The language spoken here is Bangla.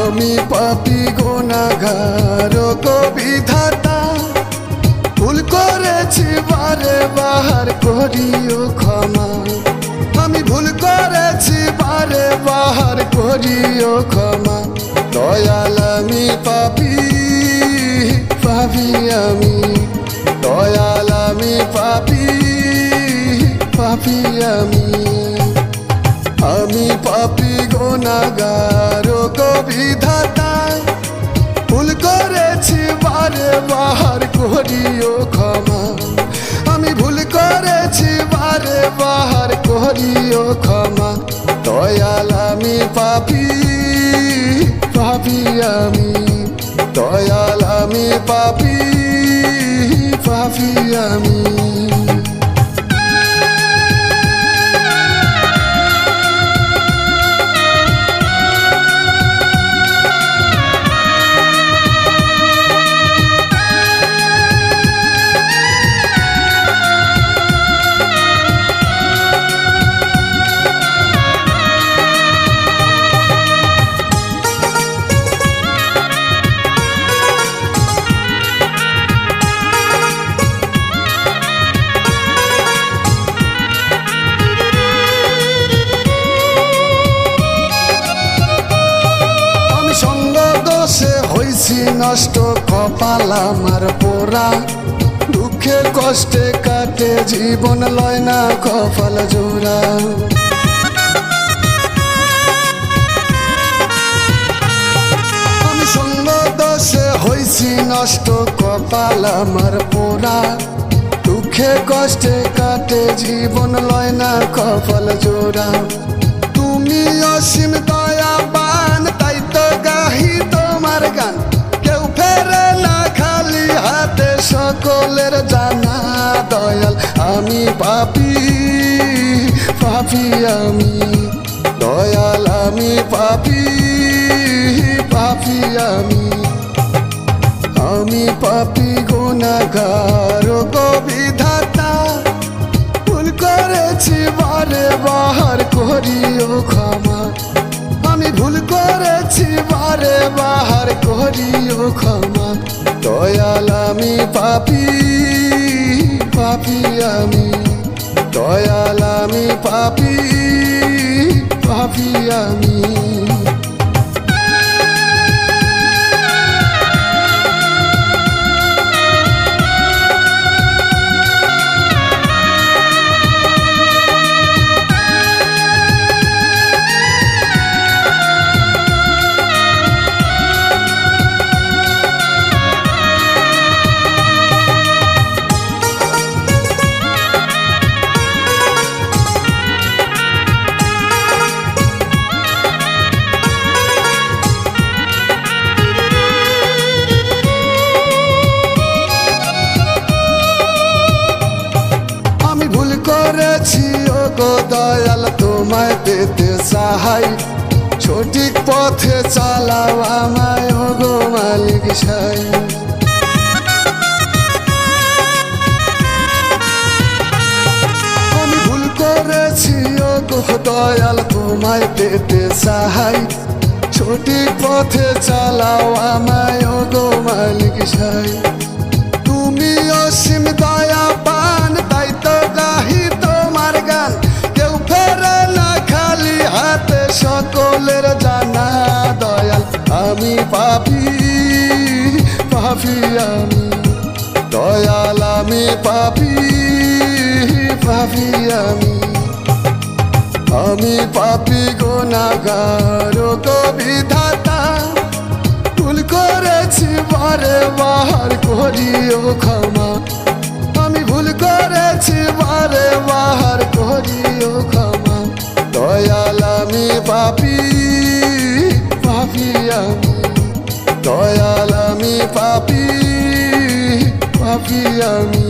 আমি পাপী গুনাহগার গো বিধাতা, ভুল করেছি বারে বার করিও ক্ষমা। আমি ভুল করেছি বারে বার করিও ক্ষমা। দয়াল আমি পাপী, পাপী আমি, দয়াল আমি পাপী, পাপী আমি। আমি পাপী গুনাহগার গো বিধাতা, ভুল করেছি বারে বার করিও ক্ষমা। আমি ভুল করেছি বারে বার করিও ক্ষমা। দয়াল আমি পাপী, পাপী আমি, দয়াল আমি পাপী, পাপী আমি। নষ্ট কপাল আমার পোড়া, দুঃখে কষ্টে কাটে জীবন লয় না কপাল জোড়া। আমি সঙ্গ দোষে হইছি নষ্ট কপাল আমার পোড়া, দুঃখে কষ্টে কাটে জীবন লয় না কপাল জোড়া। তুমি অসীম দয়াবান, তাই তো গাহি তোমার গান। কেউ ফেরে না খালি হাতে, সকলের জানা দয়াল আমি পাপী, পাপী আমি, দয়াল আমি পাপী, পাপী আমি। আমি পাপী গুনাহগার গো বিধাতা, ভুল করেছি বারে বার করিও ক্ষমা। আমি ভুল করেছি বারে বার করিও ক্ষমা। দয়াল আমি পাপী, পাপী আমি, দয়াল আমি পাপী, পাপী আমি। করেছি ও গো দয়াল তোমায় পেতে চাই, সঠিক পথে চালাও আমায় ও গো মালিক সাই। আমি ভুল করেছি ও গো দয়াল তোমায় পেতে চাই, সঠিক পথে চালাও আমায় ও গো মালিক সাই। তুমি অসীম দয়া পান, তাই তো গাহি তোমার গান। কেউ ফেরে না খালি হাতে, সকলের জানা দয়াল আমি পাপী, পাপী আমি, দয়াল আমি পাপী, পাপী আমি। আমি পাপী গুনাহগার গো বিধাতা, ভুল করেছি বারে বার করিও ক্ষমা। আমি ভুল করেছি বারে বার করিও ক্ষমা। দয়াল আমি পাপী, পাপী আমি, দয়াল আমি পাপী, পাপী আমি।